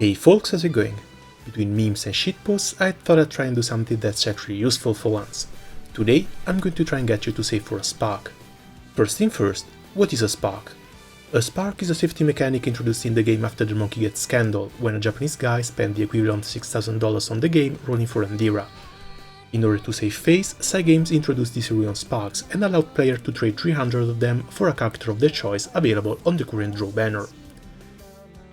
Hey folks, how's it going? Between memes and shitposts, I thought I'd try and do something that's actually useful for once. Today, I'm going to try and get you to save for a spark. First thing first, what is a spark? A spark is a safety mechanic introduced in the game after the Monkey Gate scandal, when a Japanese guy spent the equivalent of $6,000 on the game rolling for Andira. In order to save face, Cygames introduced these Cerulean sparks and allowed players to trade 300 of them for a character of their choice available on the current draw banner.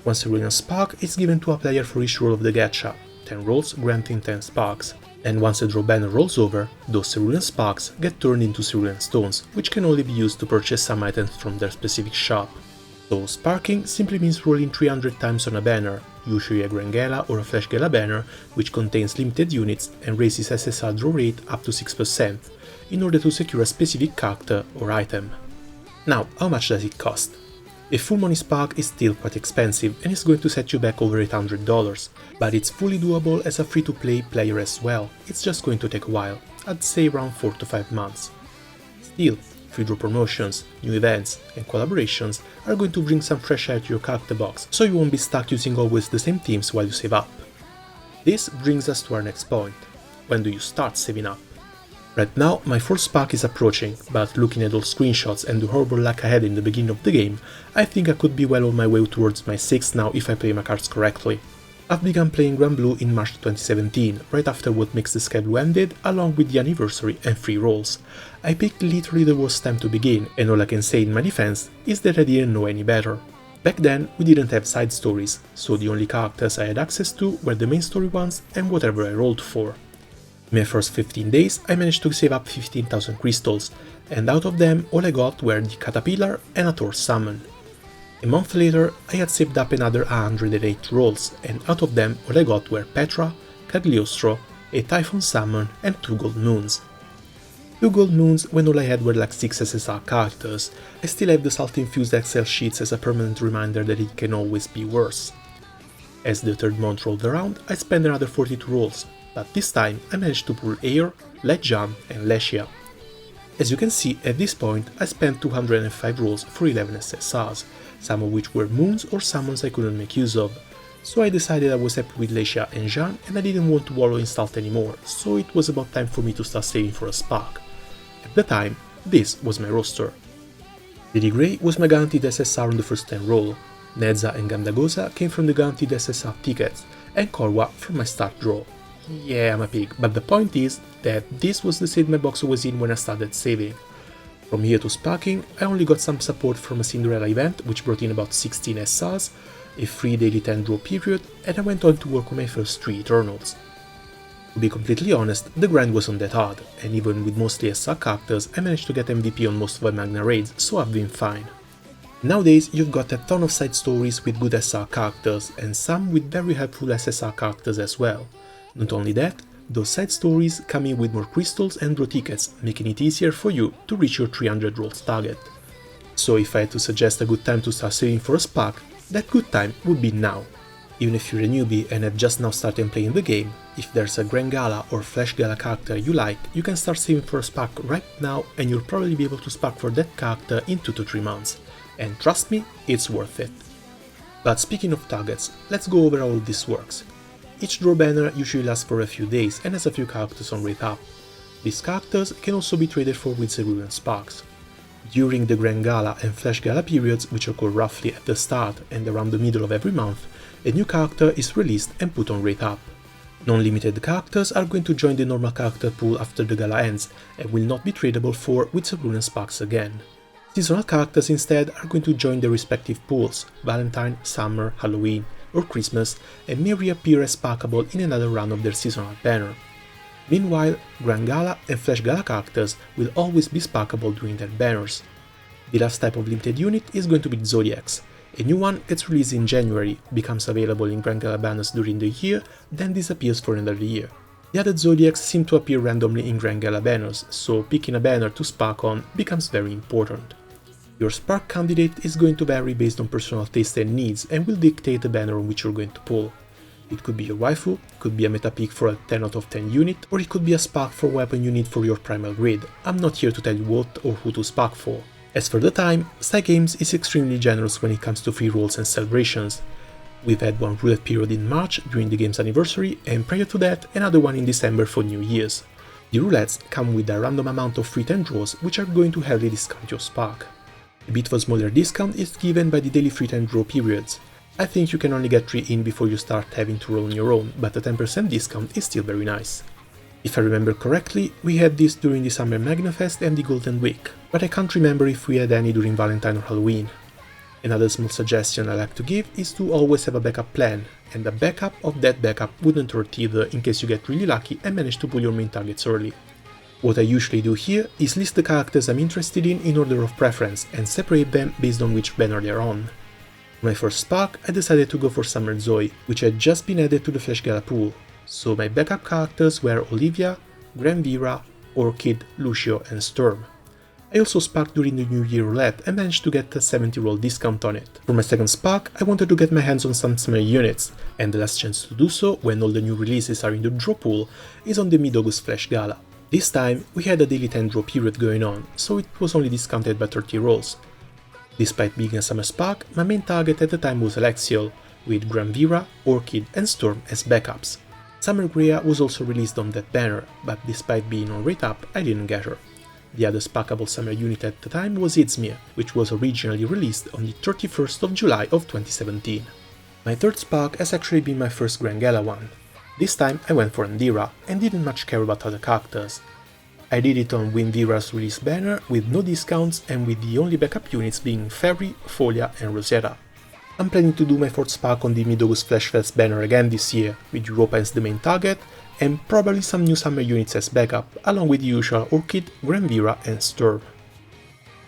One Cerulean spark is given to a player for each roll of the gacha, 10 rolls granting 10 sparks, and once the draw banner rolls over, those Cerulean sparks get turned into Cerulean stones, which can only be used to purchase some items from their specific shop. So sparking simply means rolling 300 times on a banner, usually a Grand Gala or a Flash Gala banner, which contains limited units and raises SSR draw rate up to 6%, in order to secure a specific character or item. Now, how much does it cost? A full money spark is still quite expensive and is going to set you back over $800, but it's fully doable as a free-to-play player as well. It's just going to take a while, I'd say around 4 to 5 months. Still, free draw promotions, new events and collaborations are going to bring some fresh air to your character box, so you won't be stuck using always the same teams while you save up. This brings us to our next point. When do you start saving up? Right now, my first spark is approaching, but looking at all screenshots and the horrible luck I had in the beginning of the game, I think I could be well on my way towards my 6th now if I play my cards correctly. I've begun playing Granblue in March 2017, right after What Makes the Sky Blue ended, along with the anniversary and free rolls. I picked literally the worst time to begin, and all I can say in my defense is that I didn't know any better. Back then, we didn't have side stories, so the only characters I had access to were the main story ones and whatever I rolled for. In my first 15 days, I managed to save up 15,000 crystals, and out of them all I got were the Caterpillar and a Thor summon. A month later, I had saved up another 108 rolls, and out of them all I got were Petra, Cagliostro, a Typhon summon and 2 gold moons. 2 gold moons when all I had were like 6 SSR characters. I still have the salt-infused Excel sheets as a permanent reminder that it can always be worse. As the third month rolled around, I spent another 42 rolls, but this time I managed to pull Air, Lejan and Leshia. As you can see, at this point I spent 205 rolls for 11 SSRs, some of which were moons or summons I couldn't make use of, so I decided I was happy with Leshia and Jean and I didn't want to wallow in salt anymore, so it was about time for me to start saving for a spark. At the time, this was my roster. Lady Grey was my guaranteed SSR on the first 10 roll, Nezza and Gandagosa came from the guaranteed SSR tickets, and Korwa from my start draw. Yeah, I'm a pig, but the point is that this was the state my box was in when I started saving. From here to sparking, I only got some support from a Cinderella event, which brought in about 16 SRs, a free daily 10 draw period, and I went on to work on my first 3 Eternals. To be completely honest, the grind wasn't that hard, and even with mostly SR characters, I managed to get MVP on most of my Magna raids, so I've been fine. Nowadays, you've got a ton of side stories with good SR characters, and some with very helpful SSR characters as well. Not only that, those side stories come in with more crystals and draw tickets, making it easier for you to reach your 300 rolls target. So if I had to suggest a good time to start saving for a spark, that good time would be now. Even if you're a newbie and have just now started playing the game, if there's a Grand Gala or Flash Gala character you like, you can start saving for a spark right now and you'll probably be able to spark for that character in 2 to 3 months. And trust me, it's worth it. But speaking of targets, let's go over how all this works. Each draw banner usually lasts for a few days and has a few characters on rate up. These characters can also be traded for with Cerulean sparks. During the Grand Gala and Flash Gala periods, which occur roughly at the start and around the middle of every month, a new character is released and put on rate up. Non-limited characters are going to join the normal character pool after the gala ends and will not be tradable for with Cerulean sparks again. Seasonal characters instead are going to join their respective pools, Valentine, Summer, Halloween, or Christmas, and may reappear as sparkable in another run of their seasonal banner. Meanwhile, Grand Gala and Flash Gala characters will always be sparkable during their banners. The last type of limited unit is going to be Zodiacs. A new one gets released in January, becomes available in Grand Gala banners during the year, then disappears for another year. The other Zodiacs seem to appear randomly in Grand Gala banners, so picking a banner to spark on becomes very important. Your spark candidate is going to vary based on personal taste and needs and will dictate the banner on which you're going to pull. It could be your waifu, could be a meta pick for a 10 out of 10 unit, or it could be a spark for weapon unit for your primal grid. I'm not here to tell you what or who to spark for. As for the time, Cygames is extremely generous when it comes to free rolls and celebrations. We've had one roulette period in March during the game's anniversary, and prior to that another one in December for New Year's. The roulettes come with a random amount of free 10 draws, which are going to heavily discount your spark. A bit of a smaller discount is given by the daily free 10 draw periods. I think you can only get 3 in before you start having to roll on your own, but a 10% discount is still very nice. If I remember correctly, we had this during the Summer Magnafest and the Golden Week, but I can't remember if we had any during Valentine or Halloween. Another small suggestion I like to give is to always have a backup plan, and a backup of that backup wouldn't hurt either in case you get really lucky and manage to pull your main targets early. What I usually do here is list the characters I'm interested in order of preference and separate them based on which banner they're on. For my first spark, I decided to go for Summer Zoe, which had just been added to the Flash Gala pool, so my backup characters were Olivia, Granblue, Orchid, Lucio and Storm. I also sparked during the New Year roulette and managed to get a 70 roll discount on it. For my second spark, I wanted to get my hands on some summer units, and the last chance to do so, when all the new releases are in the draw pool, is on the Mid-August Flash Gala. This time, we had a daily 10 draw period going on, so it was only discounted by 30 rolls. Despite being a summer spark, my main target at the time was Alexiel, with Granblue, Orchid and Storm as backups. Summer Grea was also released on that banner, but despite being on rate up, I didn't get her. The other sparkable summer unit at the time was Izmir, which was originally released on the 31st of July of 2017. My third spark has actually been my first Grand Gala one. This time I went for Andira, and didn't much care about other characters. I did it on Winvira's release banner with no discounts and with the only backup units being Fairy, Folia and Rosetta. I'm planning to do my fourth spark on the Mid-August Flash Fest banner again this year, with Europa as the main target, and probably some new summer units as backup, along with the usual Orchid, Granblue and Storm.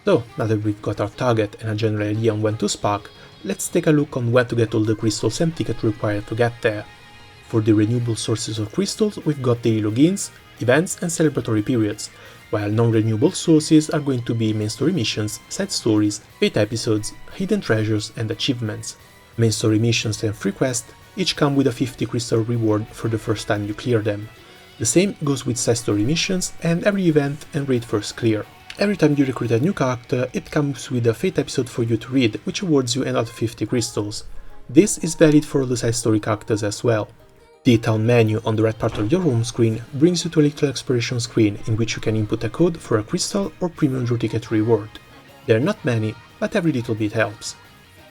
So, now that we've got our target and a general idea on when to spark, let's take a look on where to get all the crystals and tickets required to get there. For the renewable sources of crystals, we've got daily logins, events and celebratory periods, while non-renewable sources are going to be main story missions, side stories, fate episodes, hidden treasures and achievements. Main story missions and free quests each come with a 50 crystal reward for the first time you clear them. The same goes with side story missions and every event and raid first clear. Every time you recruit a new character, it comes with a fate episode for you to read, which awards you another 50 crystals. This is valid for all the side story characters as well. The town menu on the right part of your home screen brings you to a little exploration screen in which you can input a code for a crystal or premium draw ticket reward. There are not many, but every little bit helps.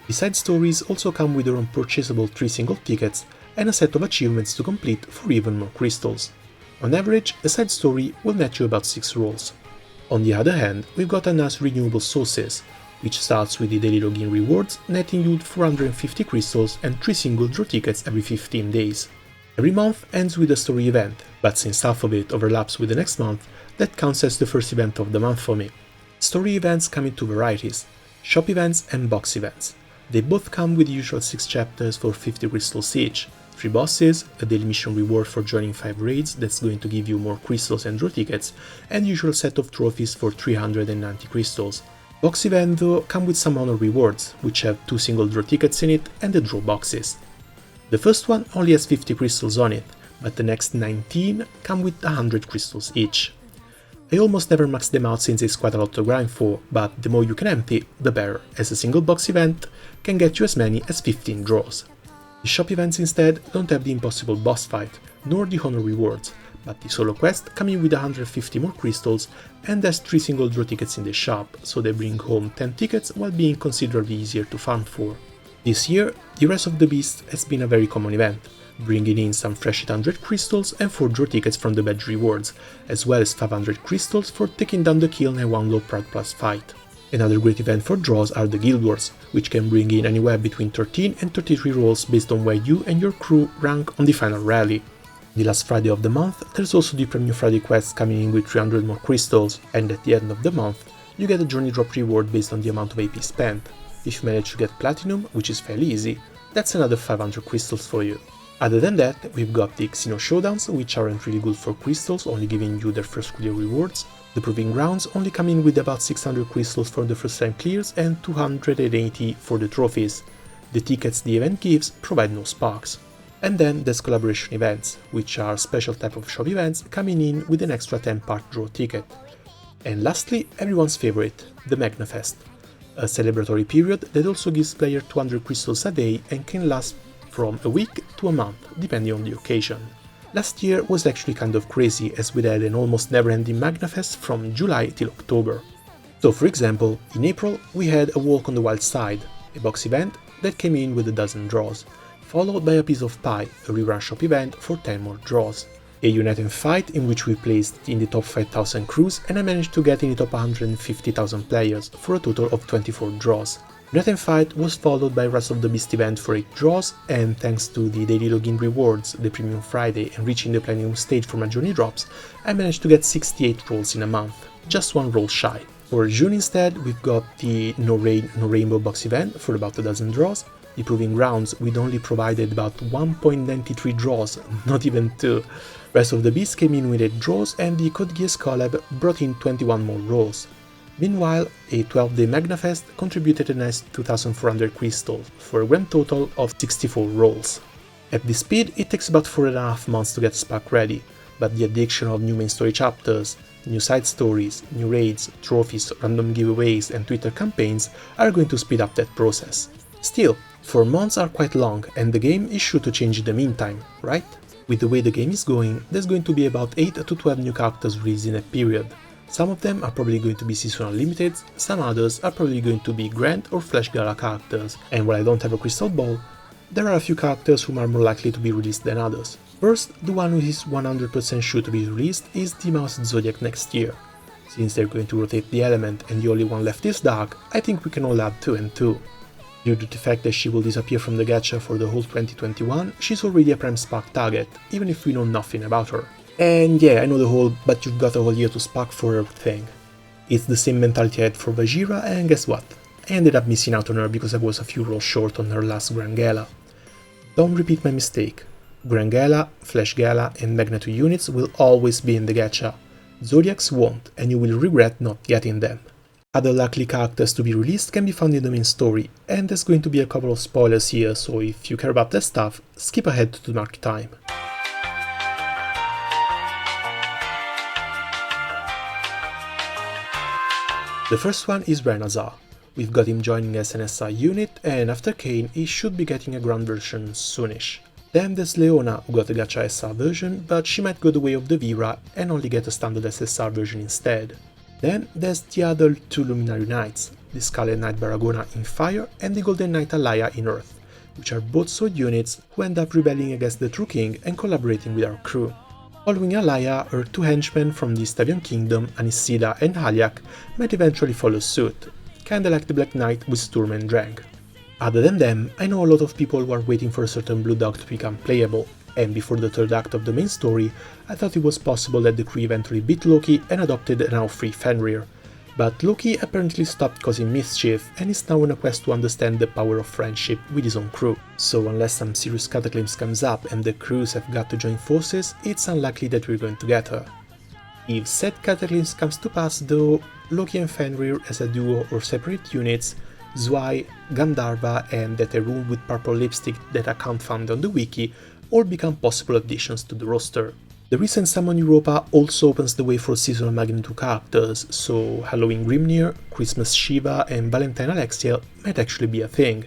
The side stories also come with their own purchasable 3 single tickets and a set of achievements to complete for even more crystals. On average, a side story will net you about 6 rolls. On the other hand, we've got a nice Renewable Sources, which starts with the daily login rewards, netting you 450 crystals and 3 single draw tickets every 15 days. Every month ends with a story event, but since half of it overlaps with the next month, that counts as the first event of the month for me. Story events come in 2 varieties, shop events and box events. They both come with the usual 6 chapters for 50 crystals each, 3 bosses, a daily mission reward for joining 5 raids that's going to give you more crystals and draw tickets, and the usual set of trophies for 390 crystals. Box events though come with some honor rewards, which have 2 single draw tickets in it and the draw boxes. The first one only has 50 crystals on it, but the next 19 come with 100 crystals each. I almost never max them out since it's quite a lot to grind for, but the more you can empty, the better, as a single box event can get you as many as 15 draws. The shop events instead don't have the impossible boss fight, nor the honor rewards, but the solo quest come in with 150 more crystals and has 3 single draw tickets in the shop, so they bring home 10 tickets while being considerably easier to farm for. This year, the Rise of the Beast has been a very common event, bringing in some fresh 800 crystals and 4 draw tickets from the badge rewards, as well as 500 crystals for taking down the Kiln and 1 low Proud Plus fight. Another great event for draws are the Guild Wars, which can bring in anywhere between 13 and 33 rolls based on where you and your crew rank on the final rally. The last Friday of the month, there's also the Premium Friday quest coming in with 300 more crystals, and at the end of the month, you get a journey drop reward based on the amount of AP spent. If you manage to get Platinum, which is fairly easy, that's another 500 crystals for you. Other than that, we've got the Xeno Showdowns, which aren't really good for crystals, only giving you their first clear rewards. The Proving Grounds only come in with about 600 crystals for the first time clears and 280 for the trophies. The tickets the event gives provide no sparks. And then there's collaboration events, which are special type of shop events coming in with an extra 10 part draw ticket. And lastly, everyone's favorite, the Magnafest, a celebratory period that also gives player 200 crystals a day and can last from a week to a month, depending on the occasion. Last year was actually kind of crazy, as we had an almost never-ending MagnaFest from July till October. So for example, in April we had a Walk on the Wild Side, a box event that came in with a dozen draws, followed by a Piece of Pie, a rerun shop event for 10 more draws. A Unite and Fight in which we placed in the top 5,000 crews and I managed to get in the top 150,000 players for a total of 24 draws. Unite and Fight was followed by Rise of the Beast event for 8 draws, and thanks to the daily login rewards, the Premium Friday and reaching the Platinum stage for my Journey drops, I managed to get 68 rolls in a month, just one roll shy. For June instead, we've got the No Rain, No Rainbow box event for about a dozen draws, the Proving Grounds we'd only provided about 1.93 draws, not even 2. Rise of the Beast came in with 8 draws and the Code Geass collab brought in 21 more rolls. Meanwhile, a 12-day MagnaFest contributed a nice 2,400 crystals for a grand total of 64 rolls. At this speed, it takes about 4.5 months to get SPAC ready, but the addition of new main story chapters, new side stories, new raids, trophies, random giveaways and Twitter campaigns are going to speed up that process. Still, 4 months are quite long and the game is sure to change in the meantime, right? With the way the game is going, there's going to be about 8 to 12 new characters released in a period. Some of them are probably going to be seasonal limited, some others are probably going to be Grand or Flash Gala characters, and while I don't have a crystal ball, there are a few characters who are more likely to be released than others. First, the one who is 100% sure to be released is the Mouse Zodiac next year. Since they're going to rotate the element and the only one left is Dark, I think we can all add 2 and 2. Due to the fact that she will disappear from the gacha for the whole 2021, she's already a prime SPAC target, even if we know nothing about her. And yeah, I know the whole "but you've got a whole year to SPAC for her" thing. It's the same mentality I had for Vajira, and guess what? I ended up missing out on her because I was a few rolls short on her last Grand Gala. Don't repeat my mistake. Grand Gala, Flash Gala and Magna 2 units will always be in the gacha. Zodiacs won't, and you will regret not getting them. Other likely characters to be released can be found in the main story, and there's going to be a couple of spoilers here, so if you care about that stuff, skip ahead to the mark time. The first one is Renazar. We've got him joining as an SR unit, and after Kane he should be getting a ground version soonish. Then there's Leona, who got a gacha SR version, but she might go the way of the Vera and only get a standard SSR version instead. Then there's the other 2 Luminary Knights, the Scarlet Knight Baragona in Fire and the Golden Knight Alaya in Earth, which are both sword units who end up rebelling against the True King and collaborating with our crew. Following Alaya, her 2 henchmen from the Stavian Kingdom, Anisida and Haliak, might eventually follow suit, kinda like the Black Knight with Sturm and Drang. Other than them, I know a lot of people who are waiting for a certain Blue Dog to become playable, and before the 3rd act of the main story, I thought it was possible that the crew eventually beat Loki and adopted a now free Fenrir. But Loki apparently stopped causing mischief and is now on a quest to understand the power of friendship with his own crew. So unless some serious cataclysm comes up and the crews have got to join forces, it's unlikely that we're going to get her. If said cataclysm comes to pass though, Loki and Fenrir as a duo or separate units, Zwei, Gandharva and that a room with purple lipstick that I can't find on the wiki all become possible additions to the roster. The recent Summon Europa also opens the way for seasonal Magna 2 characters, so Halloween Grimnir, Christmas Shiva and Valentine Alexiel might actually be a thing.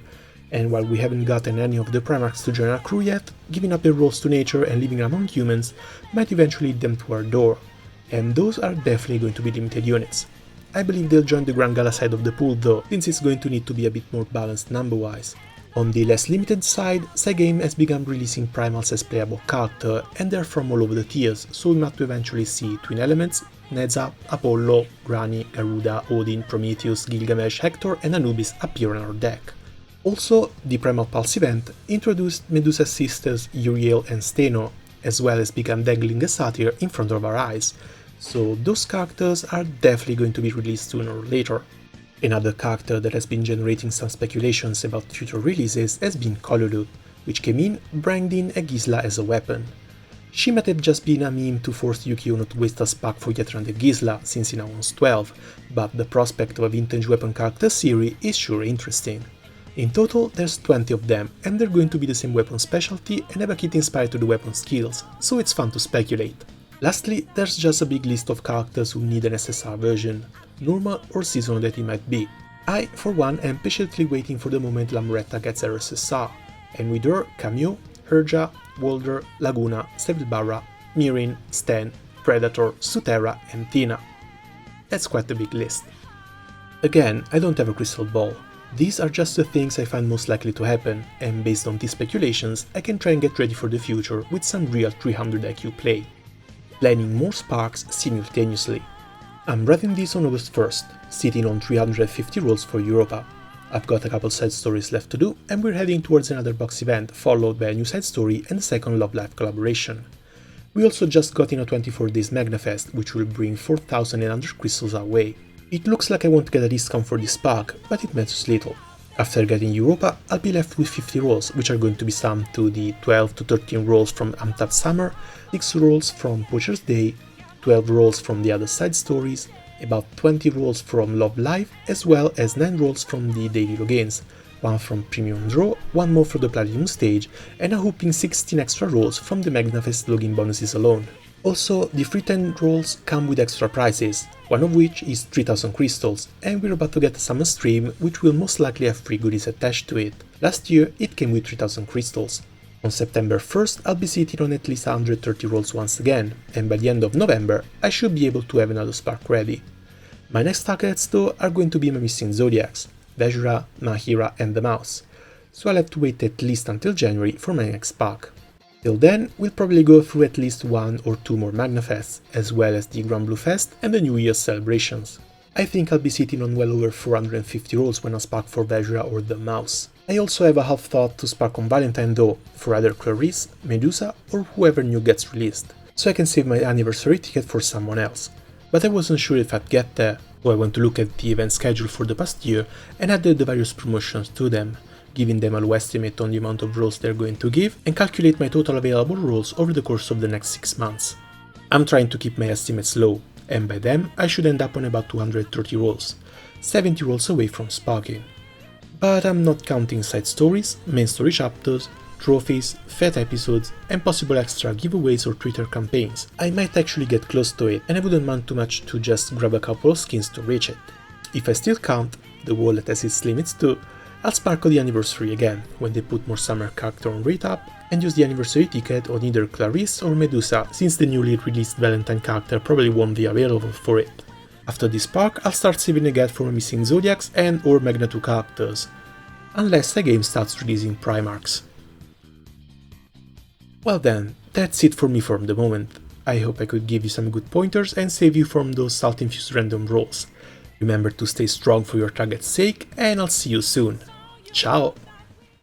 And while we haven't gotten any of the Primarchs to join our crew yet, giving up their roles to nature and living among humans might eventually lead them to our door. And those are definitely going to be limited units. I believe they'll join the Grand Gala side of the pool though, since it's going to need to be a bit more balanced number-wise. On the less limited side, Cygame has begun releasing primals as playable character, and they're from all over the tiers, so we might eventually see Twin Elements, Neza, Apollo, Grani, Garuda, Odin, Prometheus, Gilgamesh, Hector and Anubis appear on our deck. Also, the Primal Pulse event introduced Medusa's sisters Uriel and Steno, as well as began dangling a satyr in front of our eyes, so those characters are definitely going to be released sooner or later. Another character that has been generating some speculations about future releases has been Kolulu, which came in branding a Gisla as a weapon. She might have just been a meme to force Yukio not to waste a SPAC for yet another Gisla, since he now owns 12, but the prospect of a vintage weapon character series is sure interesting. In total, there's 20 of them, and they're going to be the same weapon specialty and have a kit inspired to the weapon skills, so it's fun to speculate. Lastly, there's just a big list of characters who need an SSR version, normal or seasonal that it might be. I, for one, am patiently waiting for the moment Lamoretta gets her SSR. and with her Camille, Herja, Walder, Laguna, Sevilbarra, Mirin, Stan, Predator, Sutera and Tina. That's quite a big list. Again, I don't have a crystal ball. These are just the things I find most likely to happen, and based on these speculations, I can try and get ready for the future with some real 300 IQ play. Planning more sparks simultaneously. I'm writing this on August 1st, sitting on 350 rolls for Europa. I've got a couple side stories left to do, and we're heading towards another box event, followed by a new side story and a second Love Live collaboration. We also just got in a 24 days Magnafest, which will bring 4,800 crystals our way. It looks like I won't get a discount for this spark, but it matters little. After getting Europa, I'll be left with 50 rolls, which are going to be summed to the 12 to 13 rolls from Untapped Summer, 6 rolls from Poacher's Day, 12 rolls from the other side stories, about 20 rolls from Love Live, as well as 9 rolls from the daily logins, 1 from Premium Draw, 1 more for the Platinum stage, and a whopping 16 extra rolls from the Magnafest login bonuses alone. Also, the free 10 rolls come with extra prizes, one of which is 3000 crystals, and we're about to get a summer stream which will most likely have free goodies attached to it. Last year it came with 3000 crystals. On September 1st I'll be sitting on at least 130 rolls once again, and by the end of November I should be able to have another spark ready. My next targets though are going to be my missing Zodiacs, Vejra, Mahira and the Mouse, so I'll have to wait at least until January for my next spark. Till then, we'll probably go through at least 1 or 2 more Magnafests, as well as the Granblue Fest and the New Year's celebrations. I think I'll be sitting on well over 450 rolls when I spark for Vejra or the Mouse. I also have a half thought to spark on Valentine though, for either Clarice, Medusa or whoever new gets released, so I can save my anniversary ticket for someone else. But I wasn't sure if I'd get there, so I went to look at the event schedule for the past year and added the various promotions to them, giving them a low estimate on the amount of rolls they're going to give, and calculate my total available rolls over the course of the next 6 months. I'm trying to keep my estimates low, and by them I should end up on about 230 rolls, 70 rolls away from sparking. But I'm not counting side stories, main story chapters, trophies, fat episodes, and possible extra giveaways or Twitter campaigns. I might actually get close to it, and I wouldn't mind too much to just grab a couple of skins to reach it. If I still count, the wallet has its limits too, I'll sparkle the anniversary again, when they put more summer character on rate up, and use the anniversary ticket on either Clarice or Medusa, since the newly released Valentine character probably won't be available for it. After this spark, I'll start saving again for missing Zodiacs and or Magna 2 characters, unless the game starts releasing Primarchs. Well then, that's it for me for the moment. I hope I could give you some good pointers and save you from those salt-infused random rolls. Remember to stay strong for your target's sake, and I'll see you soon. Ciao!